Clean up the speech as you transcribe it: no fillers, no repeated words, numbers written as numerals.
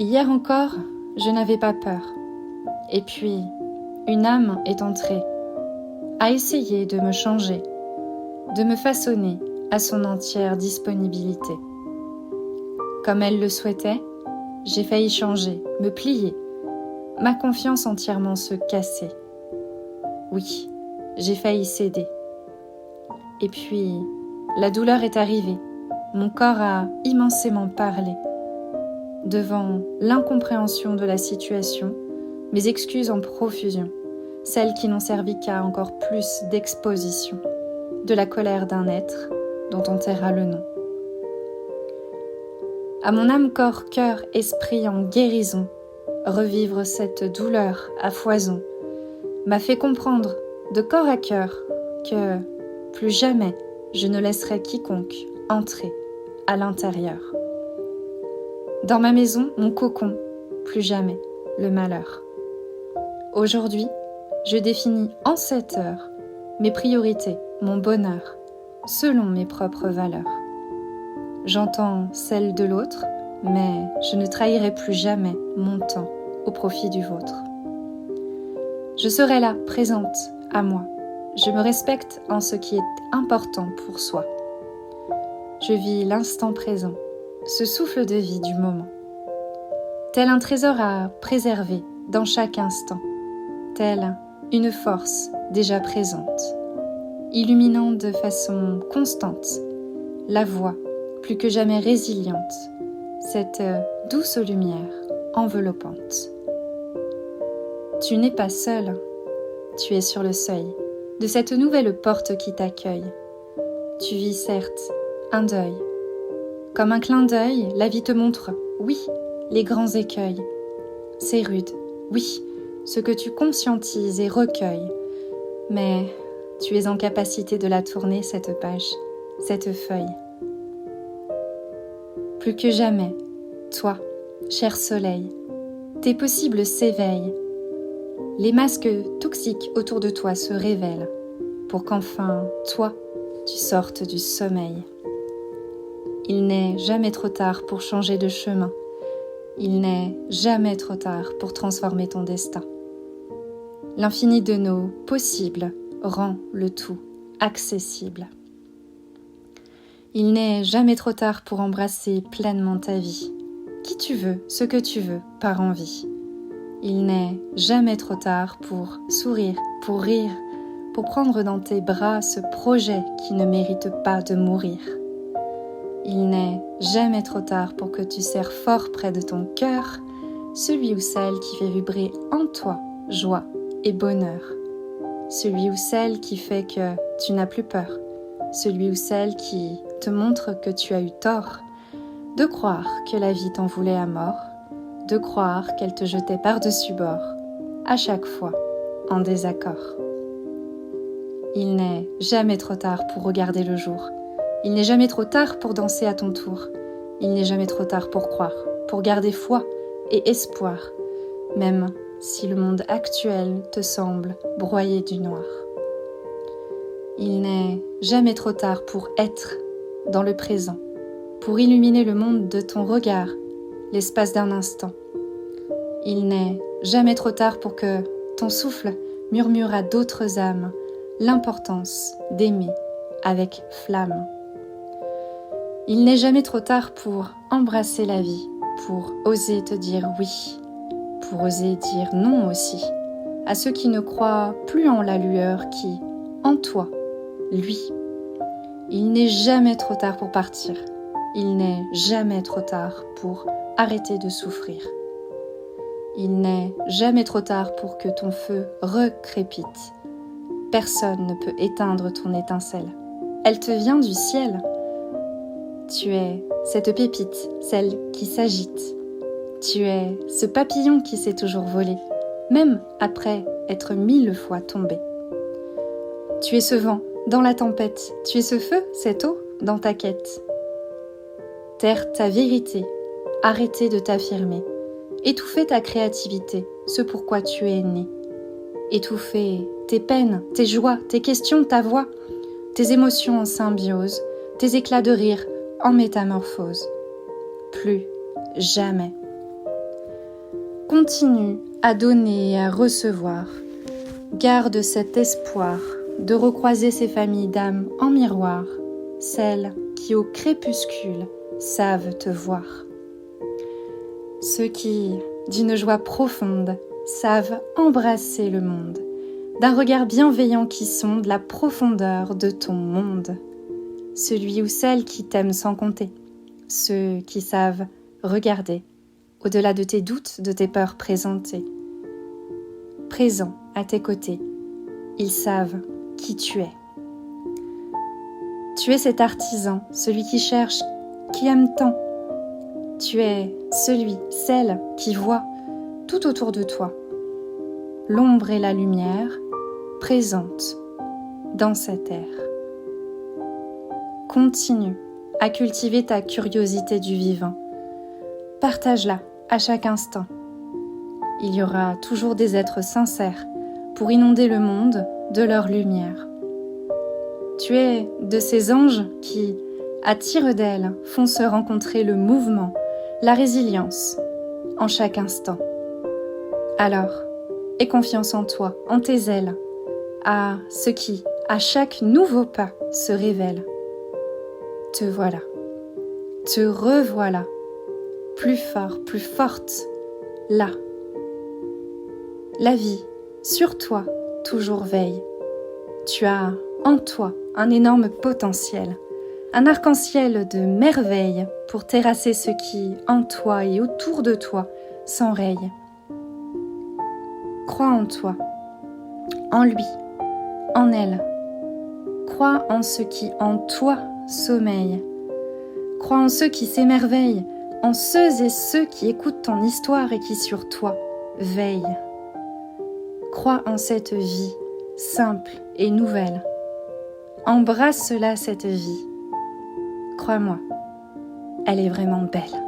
Hier encore, je n'avais pas peur. Et puis, une âme est entrée, a essayé de me changer, de me façonner à son entière disponibilité. Comme elle le souhaitait, j'ai failli changer, me plier, ma confiance entièrement se casser. Oui, j'ai failli céder. Et puis, la douleur est arrivée, mon corps a immensément parlé. Devant l'incompréhension de la situation, mes excuses en profusion, celles qui n'ont servi qu'à encore plus d'exposition, de la colère d'un être dont on taira le nom. À mon âme, corps, cœur, esprit en guérison, revivre cette douleur à foison m'a fait comprendre de corps à cœur que plus jamais je ne laisserai quiconque entrer à l'intérieur. Dans ma maison, mon cocon, plus jamais le malheur. Aujourd'hui, je définis en cette heure mes priorités, mon bonheur, selon mes propres valeurs. J'entends celles de l'autre, mais je ne trahirai plus jamais mon temps au profit du vôtre. Je serai là, présente à moi. Je me respecte en ce qui est important pour soi. Je vis l'instant présent, ce souffle de vie du moment. Tel un trésor à préserver dans chaque instant, telle une force déjà présente, illuminant de façon constante la voie plus que jamais résiliente, cette douce lumière enveloppante. Tu n'es pas seul, tu es sur le seuil de cette nouvelle porte qui t'accueille. Tu vis certes un deuil. Comme un clin d'œil, la vie te montre, oui, les grands écueils. C'est rude, oui, ce que tu conscientises et recueilles. Mais tu es en capacité de la tourner, cette page, cette feuille. Plus que jamais, toi, cher soleil, tes possibles s'éveillent. Les masques toxiques autour de toi se révèlent pour qu'enfin, toi, tu sortes du sommeil. Il n'est jamais trop tard pour changer de chemin. Il n'est jamais trop tard pour transformer ton destin. L'infini de nos possibles rend le tout accessible. Il n'est jamais trop tard pour embrasser pleinement ta vie. Qui tu veux, ce que tu veux, par envie. Il n'est jamais trop tard pour sourire, pour rire, pour prendre dans tes bras ce projet qui ne mérite pas de mourir. Il n'est jamais trop tard pour que tu serres fort près de ton cœur celui ou celle qui fait vibrer en toi joie et bonheur. Celui ou celle qui fait que tu n'as plus peur. Celui ou celle qui te montre que tu as eu tort de croire que la vie t'en voulait à mort, de croire qu'elle te jetait par-dessus bord, à chaque fois en désaccord. Il n'est jamais trop tard pour regarder le jour. Il n'est jamais trop tard pour danser à ton tour. Il n'est jamais trop tard pour croire, pour garder foi et espoir, même si le monde actuel te semble broyé du noir. Il n'est jamais trop tard pour être dans le présent, pour illuminer le monde de ton regard, l'espace d'un instant. Il n'est jamais trop tard pour que ton souffle murmure à d'autres âmes l'importance d'aimer avec flamme. Il n'est jamais trop tard pour embrasser la vie, pour oser te dire oui, pour oser dire non aussi, à ceux qui ne croient plus en la lueur qui, en toi, lui. Il n'est jamais trop tard pour partir. Il n'est jamais trop tard pour arrêter de souffrir. Il n'est jamais trop tard pour que ton feu recrépite. Personne ne peut éteindre ton étincelle. Elle te vient du ciel. Tu es cette pépite, celle qui s'agite. Tu es ce papillon qui sait toujours voler, même après être 1000 fois tombé. Tu es ce vent dans la tempête, tu es ce feu, cette eau dans ta quête. Taire ta vérité, arrêter de t'affirmer, étouffer ta créativité, ce pourquoi tu es né. Étouffer tes peines, tes joies, tes questions, ta voix, tes émotions en symbiose, tes éclats de rire en métamorphose. Plus jamais. Continue à donner et à recevoir. Garde cet espoir de recroiser ces familles d'âmes en miroir, celles qui au crépuscule savent te voir. Ceux qui, d'une joie profonde, savent embrasser le monde, d'un regard bienveillant qui sonde la profondeur de ton monde. Celui ou celle qui t'aime sans compter, ceux qui savent regarder au-delà de tes doutes, de tes peurs présentées. Présents à tes côtés, ils savent qui tu es. Tu es cet artisan, celui qui cherche, qui aime tant. Tu es celui, celle qui voit tout autour de toi, l'ombre et la lumière présentes dans cette ère. Continue à cultiver ta curiosité du vivant. Partage-la à chaque instant. Il y aura toujours des êtres sincères pour inonder le monde de leur lumière. Tu es de ces anges qui, à tire-d'aile, font se rencontrer le mouvement, la résilience, en chaque instant. Alors, aie confiance en toi, en tes ailes, à ce qui, à chaque nouveau pas, se révèle. Te voilà, te revoilà, plus fort, plus forte, là. La vie, sur toi, toujours veille. Tu as en toi un énorme potentiel, un arc-en-ciel de merveilles pour terrasser ce qui, en toi et autour de toi, s'enraye. Crois en toi, en lui, en elle. Crois en ce qui, en toi, sommeille. Crois en ceux qui s'émerveillent, en ceux et ceux qui écoutent ton histoire et qui sur toi veillent. Crois en cette vie simple et nouvelle. Embrasse-la, cette vie. Crois-moi, elle est vraiment belle.